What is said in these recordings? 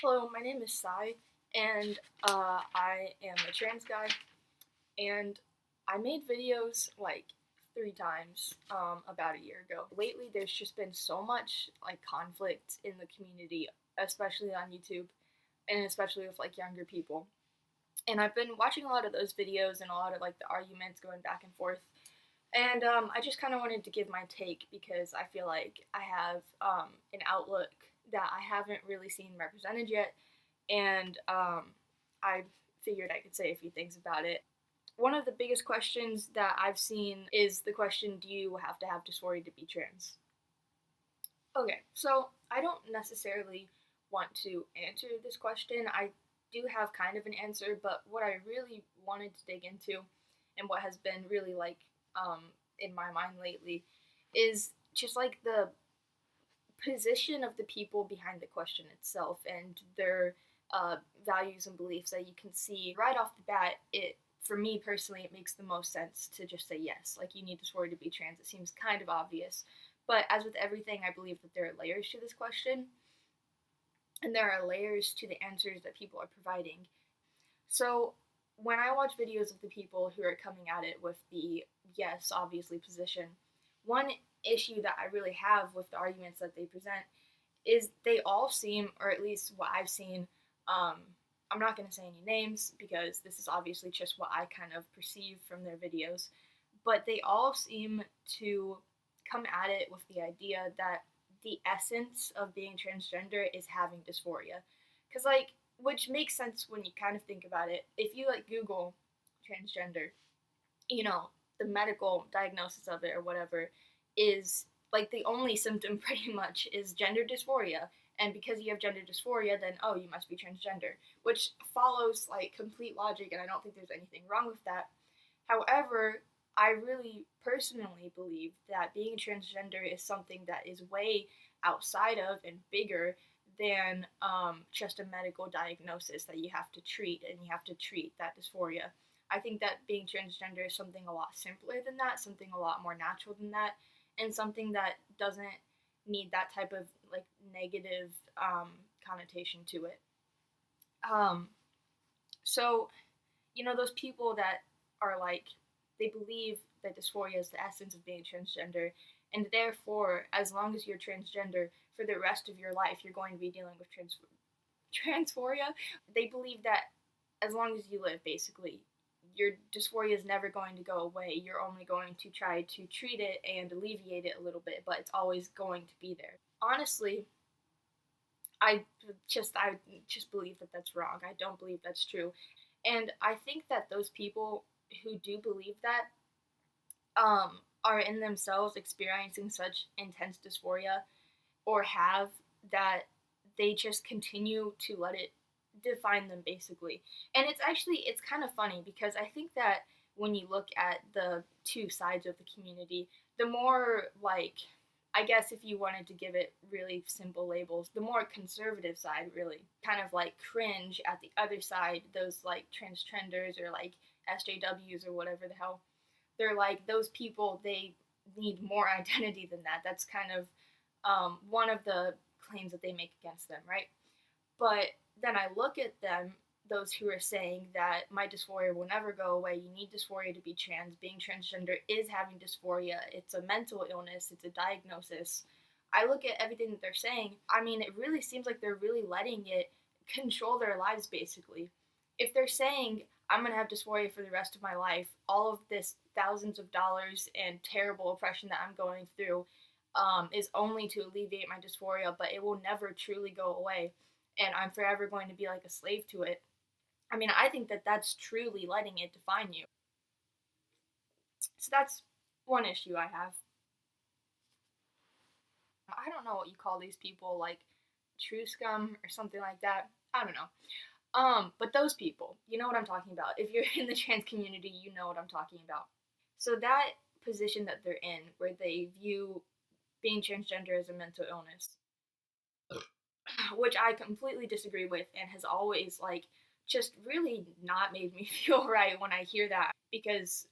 Hello, my name is Sai, and I am a trans guy, and I made videos like 3 times about a year ago. Lately, there's just been so much like conflict in the community, especially on YouTube, and especially with like younger people. And I've been watching a lot of those videos and a lot of like the arguments going back and forth. And I just kind of wanted to give my take because I feel like I have an outlook that I haven't really seen represented yet, and I figured I could say a few things about it. One of the biggest questions that I've seen is the question, do you have to have dysphoria to be trans? Okay, so I don't necessarily want to answer this question. I do have kind of an answer, but what I really wanted to dig into and what has been really like in my mind lately is just like the position of the people behind the question itself and their values and beliefs that you can see right off the bat. It For me personally, it makes the most sense to just say yes. Like you need dysphoria to be trans. It seems kind of obvious, but as with everything, I believe that there are layers to this question, and there are layers to the answers that people are providing. So when I watch videos of the people who are coming at it with the yes, obviously position, one issue that I really have with the arguments that they present is they all seem, or at least what I've seen, um, I'm not going to say any names because this is obviously just what I kind of perceive from their videos, but they all seem to come at it with the idea that the essence of being transgender is having dysphoria. Because, like, which makes sense when you kind of think about it. If you, like, Google transgender, you know, the medical diagnosis of it or whatever is like the only symptom pretty much is gender dysphoria. And because you have gender dysphoria, then oh, you must be transgender, which follows like complete logic, and I don't think there's anything wrong with that. However, I really personally believe that being transgender is something that is way outside of and bigger than just a medical diagnosis that you have to treat, and you have to treat that dysphoria. I think that being transgender is something a lot simpler than that, something a lot more natural than that, and something that doesn't need that type of like negative connotation to it. Um, so, those people that are like, they believe that dysphoria is the essence of being transgender, and therefore, as long as you're transgender for the rest of your life, you're going to be dealing with transphoria. They believe that as long as you live, basically, your dysphoria is never going to go away. You're only going to try to treat it and alleviate it a little bit, but it's always going to be there. Honestly, I just believe that that's wrong. I don't believe that's true. And I think that those people who do believe that are in themselves experiencing such intense dysphoria or have that they just continue to let it define them basically. And it's kind of funny because I think that when you look at the two sides of the community, the more like, I guess if you wanted to give it really simple labels, the more conservative side really kind of like cringe at the other side, those like transgenders or like SJWs or whatever the hell. They're like, those people, they need more identity than that. That's kind of one of the claims that they make against them, right? But then I look at them, those who are saying that my dysphoria will never go away, you need dysphoria to be trans, being transgender is having dysphoria, it's a mental illness, it's a diagnosis. I look at everything that they're saying, I mean, it really seems like they're really letting it control their lives basically. If they're saying, I'm going to have dysphoria for the rest of my life, all of this thousands of dollars and terrible oppression that I'm going through is only to alleviate my dysphoria, but it will never truly go away, and I'm forever going to be like a slave to it. I mean, I think that that's truly letting it define you. So that's one issue I have. I don't know what you call these people, like true scum or something like that. I don't know. But those people, you know what I'm talking about. If you're in the trans community, you know what I'm talking about. So that position that they're in, where they view being transgender as a mental illness, which I completely disagree with and has always like just really not made me feel right when I hear that, because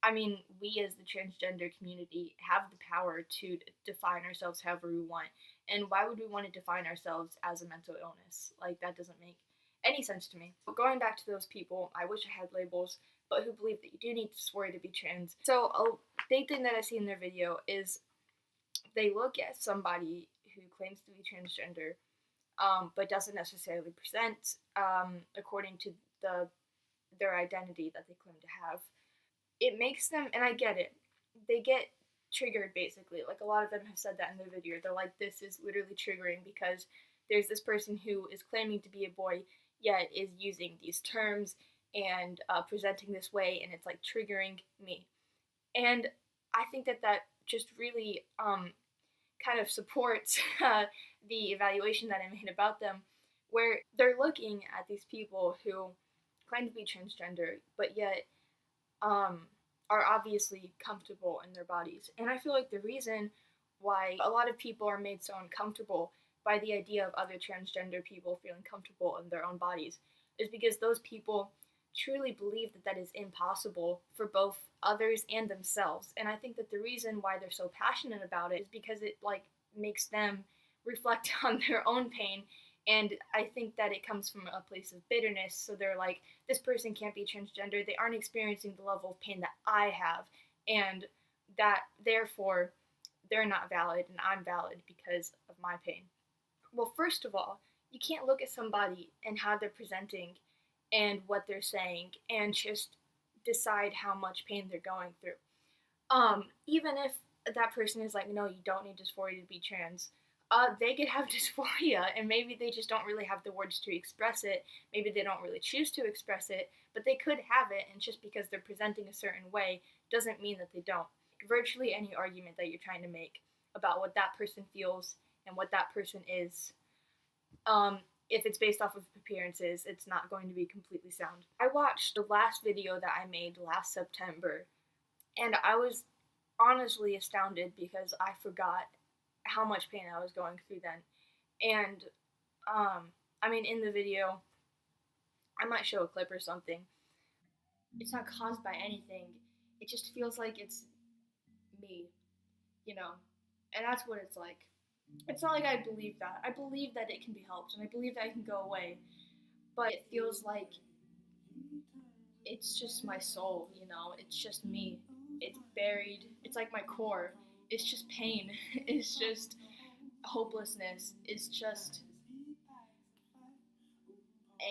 I mean, we as the transgender community have the power to define ourselves however we want. And why would we want to define ourselves as a mental illness? Like, that doesn't make any sense to me. But going back to those people, I wish I had labels, but who believe that you do need dysphoria to be trans. So, a big thing that I see in their video is they look at somebody who claims to be transgender, but doesn't necessarily present according to their identity that they claim to have. It makes them, and I get it, they get triggered basically. Like, a lot of them have said that in their video. They're like, this is literally triggering because there's this person who is claiming to be a boy yet is using these terms and presenting this way, and it's like triggering me. And I think that that just really kind of supports the evaluation that I made about them, where they're looking at these people who claim to be transgender, but yet um, are obviously comfortable in their bodies. And I feel like the reason why a lot of people are made so uncomfortable by the idea of other transgender people feeling comfortable in their own bodies is because those people truly believe that that is impossible for both others and themselves. And I think that the reason why they're so passionate about it is because it like makes them reflect on their own pain, and I think that it comes from a place of bitterness. So they're like, this person can't be transgender. They aren't experiencing the level of pain that I have, and that therefore they're not valid and I'm valid because of my pain. Well, first of all, you can't look at somebody and how they're presenting and what they're saying and just decide how much pain they're going through. Even if that person is like, no, you don't need dysphoria to be trans, they could have dysphoria and maybe they just don't really have the words to express it. Maybe they don't really choose to express it, but they could have it, and just because they're presenting a certain way doesn't mean that they don't. Virtually any argument that you're trying to make about what that person feels and what that person is, if it's based off of appearances, it's not going to be completely sound. I watched the last video that I made last September, and I was honestly astounded because I forgot how much pain I was going through then. And I mean, in the video, I might show a clip or something. It's not caused by anything. It just feels like it's me, you know? And that's what it's like. It's not like I believe that. I believe that it can be helped, and I believe that it can go away. But it feels like it's just my soul, you know? It's just me. It's buried. It's like my core. It's just pain. It's just hopelessness. It's just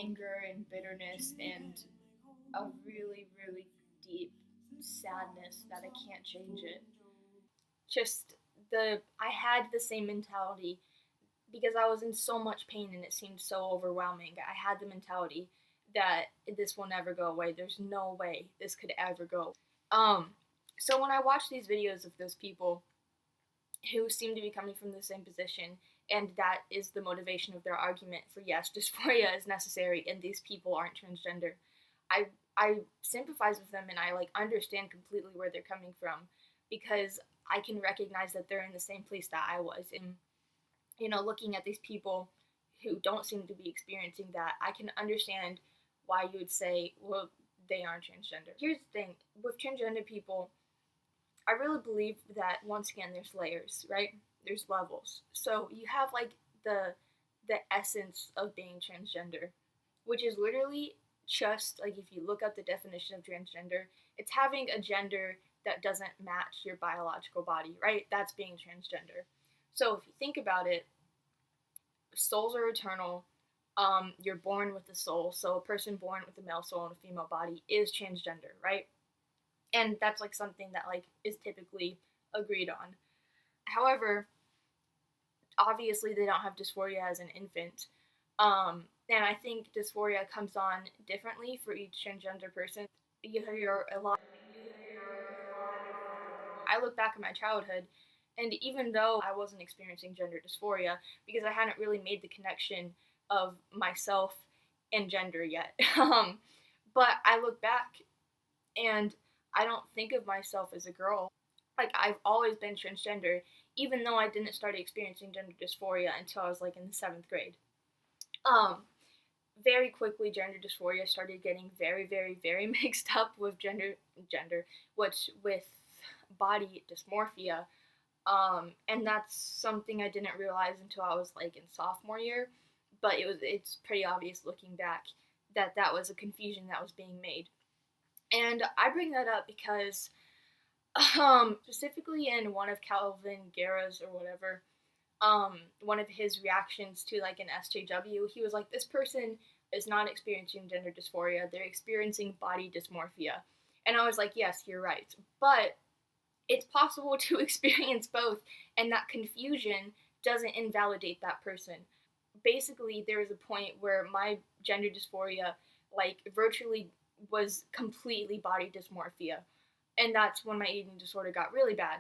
anger and bitterness and a really, really deep sadness that I can't change it. Just I had the same mentality because I was in so much pain and it seemed so overwhelming. I had the mentality that this will never go away. There's no way this could ever go. So when I watch these videos of those people who seem to be coming from the same position, and that is the motivation of their argument for yes, dysphoria is necessary and these people aren't transgender, I sympathize with them and I like understand completely where they're coming from because I can recognize that they're in the same place that I was. And looking at these people who don't seem to be experiencing that, I can understand why you would say, well, they aren't transgender. Here's the thing with transgender people, I really believe that once again there's layers, right? There's levels. So you have like the essence of being transgender, which is literally just like if you look up the definition of transgender, it's having a gender that doesn't match your biological body, right? That's being transgender. So if you think about it, souls are eternal. You're born with a soul. So a person born with a male soul and a female body is transgender, right? And that's like something that like is typically agreed on. However, obviously they don't have dysphoria as an infant. And I think dysphoria comes on differently for each transgender person. You hear a lot of different things. I look back at my childhood, and even though I wasn't experiencing gender dysphoria because I hadn't really made the connection of myself and gender yet, but I look back and I don't think of myself as a girl. Like, I've always been transgender, even though I didn't start experiencing gender dysphoria until I was like in the 7th grade. Um, very quickly gender dysphoria started getting very, very, very mixed up with with body dysmorphia. And that's something I didn't realize until I was like in sophomore year, but it's pretty obvious looking back that that was a confusion that was being made. And I bring that up because specifically in one of Calvin Guerra's or whatever, one of his reactions to like an SJW, he was like, this person is not experiencing gender dysphoria, they're experiencing body dysmorphia. And I was like, yes, you're right. But it's possible to experience both, and that confusion doesn't invalidate that person. Basically, there was a point where my gender dysphoria, like, virtually was completely body dysmorphia, and that's when my eating disorder got really bad.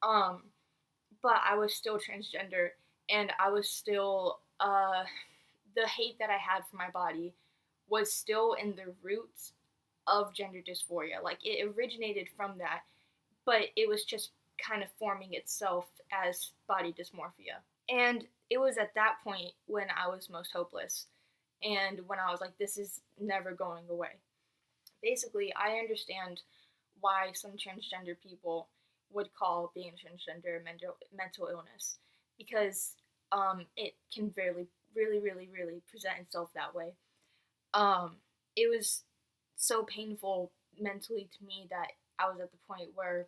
Um, but I was still transgender, and I was still the hate that I had for my body was still in the roots of gender dysphoria. Like, it originated from that, but it was just kind of forming itself as body dysmorphia. And it was at that point when I was most hopeless, and when I was like, this is never going away. Basically, I understand why some transgender people would call being transgender mental illness, because it can really present itself that way. It was so painful mentally to me that I was at the point where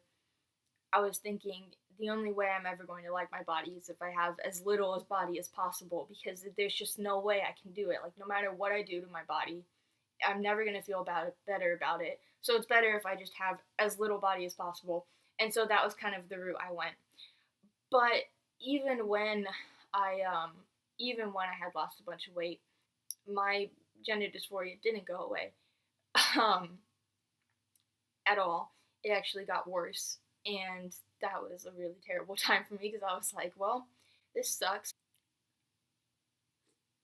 I was thinking the only way I'm ever going to like my body is if I have as little as body as possible, because there's just no way I can do it. Like, no matter what I do to my body, I'm never going to feel better about it. So it's better if I just have as little body as possible. And so that was kind of the route I went. But even when even when I had lost a bunch of weight, my gender dysphoria didn't go away um, at all. It actually got worse, and that was a really terrible time for me because I was like, well, this sucks.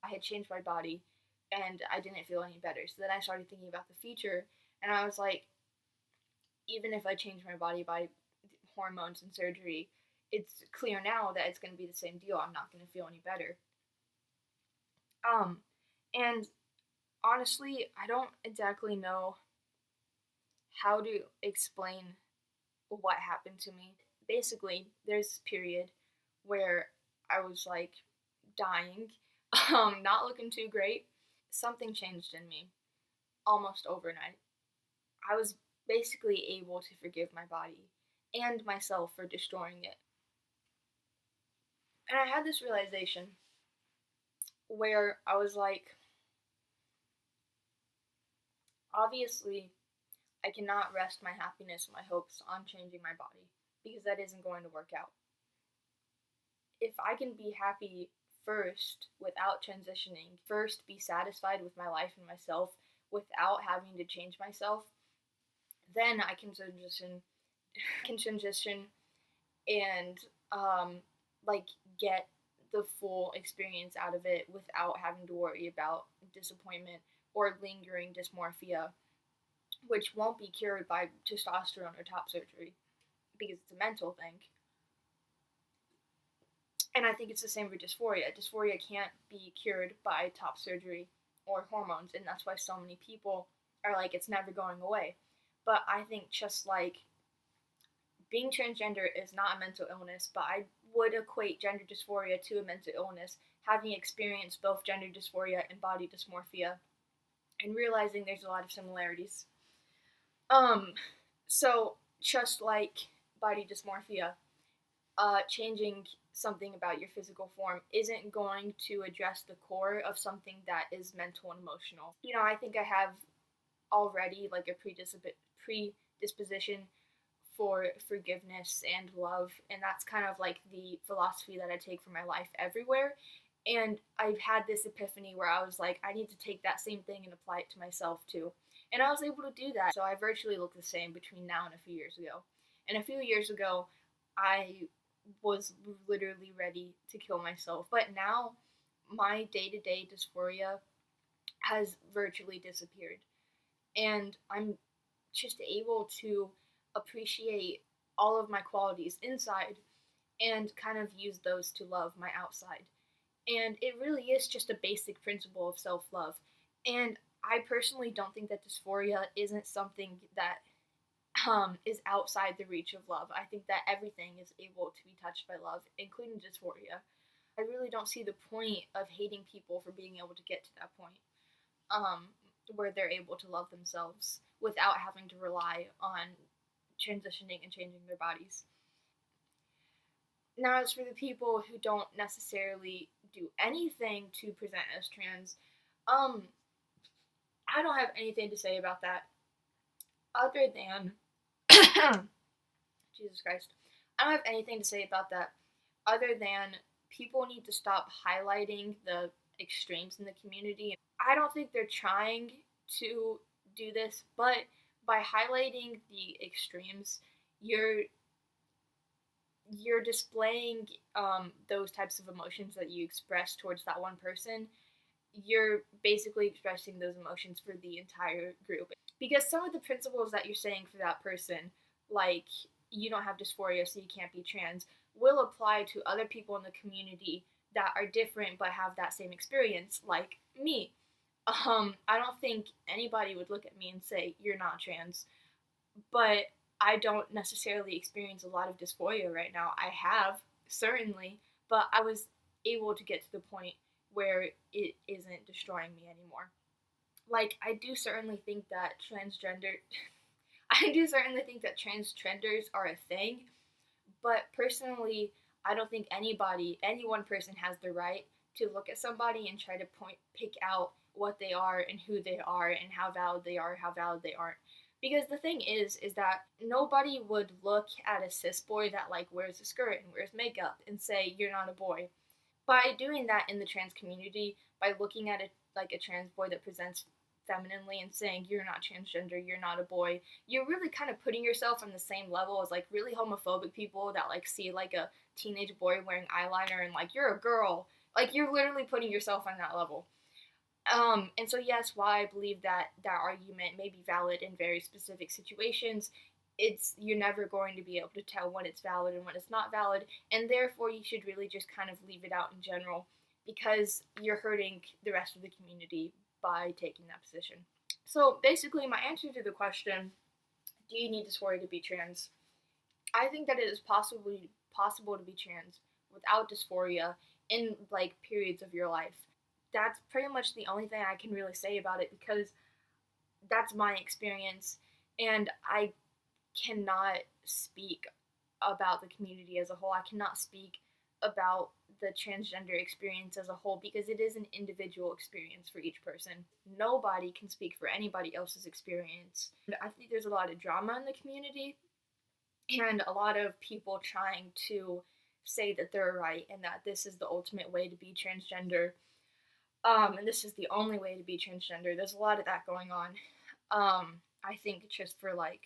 I had changed my body, and I didn't feel any better. So then I started thinking about the future, and I was like, even if I change my body by hormones and surgery, it's clear now that it's going to be the same deal. I'm not going to feel any better. And honestly, I don't exactly know how to explain what happened to me. Basically, there's this period where I was like dying, not looking too great. Something changed in me almost overnight. I was basically able to forgive my body and myself for destroying it. And I had this realization where I was like, obviously, I cannot rest my happiness and my hopes on changing my body, because that isn't going to work out. If I can be happy first without transitioning, first be satisfied with my life and myself without having to change myself, then I can transition and like get the full experience out of it without having to worry about disappointment or lingering dysmorphia, which won't be cured by testosterone or top surgery, because it's a mental thing. And I think it's the same for dysphoria. Dysphoria can't be cured by top surgery or hormones, and that's why so many people are like, it's never going away. But I think just like being transgender is not a mental illness, but I would equate gender dysphoria to a mental illness, having experienced both gender dysphoria and body dysmorphia, and realizing there's a lot of similarities. So just like body dysmorphia, changing something about your physical form isn't going to address the core of something that is mental and emotional. You know, I think I have already like a predisposition for forgiveness and love, and that's kind of like the philosophy that I take for my life everywhere. And I've had this epiphany where I was like, I need to take that same thing and apply it to myself too. And I was able to do that. So I virtually look the same between now and a few years ago. And a few years ago, I was literally ready to kill myself. But now, my day-to-day dysphoria has virtually disappeared. And I'm just able to appreciate all of my qualities inside and kind of use those to love my outside. And it really is just a basic principle of self-love. And I personally don't think that dysphoria isn't something that is outside the reach of love. I think that everything is able to be touched by love, including dysphoria. I really don't see the point of hating people for being able to get to that point, um, where they're able to love themselves without having to rely on transitioning and changing their bodies. Now, as for the people who don't necessarily do anything to present as trans, um, I don't have anything to say about that other than Jesus Christ. I don't have anything to say about that other than people need to stop highlighting the extremes in the community. I don't think they're trying to do this, but by highlighting the extremes, you're you're displaying those types of emotions that you express towards that one person. You're basically expressing those emotions for the entire group. Because some of the principles that you're saying for that person, like you don't have dysphoria so you can't be trans, will apply to other people in the community that are different but have that same experience, like me. I don't think anybody would look at me and say, you're not trans, but I don't necessarily experience a lot of dysphoria right now. I have, certainly, but I was able to get to the point where it isn't destroying me anymore. Like, I do certainly think that transgender. I do certainly think that transgenders are a thing, but personally, I don't think any one person has the right to look at somebody and try to pick out what they are and who they are and how valid they are, how valid they aren't. Because the thing is that nobody would look at a cis boy that like wears a skirt and wears makeup and say you're not a boy. By doing that in the trans community, by looking at it like a trans boy that presents femininely and saying you're not transgender, you're not a boy, you're really kind of putting yourself on the same level as like really homophobic people that like see like a teenage boy wearing eyeliner and like you're a girl. Like you're literally putting yourself on that level. And so yes, while I believe that that argument may be valid in very specific situations, it's you're never going to be able to tell when it's valid and when it's not valid, and therefore you should really just kind of leave it out in general because you're hurting the rest of the community by taking that position. So basically, my answer to the question, do you need dysphoria to be trans? I think that it is possible to be trans without dysphoria in like periods of your life. That's pretty much the only thing I can really say about it because that's my experience and I cannot speak about the community as a whole. I cannot speak about the transgender experience as a whole because it is an individual experience for each person. Nobody can speak for anybody else's experience. And I think there's a lot of drama in the community and a lot of people trying to say that they're right and that this is the ultimate way to be transgender. And this is the only way to be transgender. There's a lot of that going on. I think just for like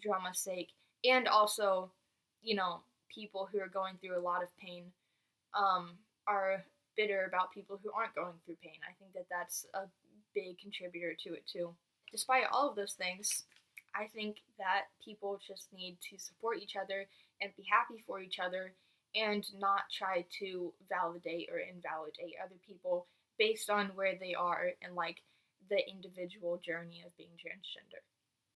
drama's sake, and also, people who are going through a lot of pain, are bitter about people who aren't going through pain. I think that that's a big contributor to it too. Despite all of those things, I think that people just need to support each other and be happy for each other and not try to validate or invalidate other people based on where they are and like the individual journey of being transgender.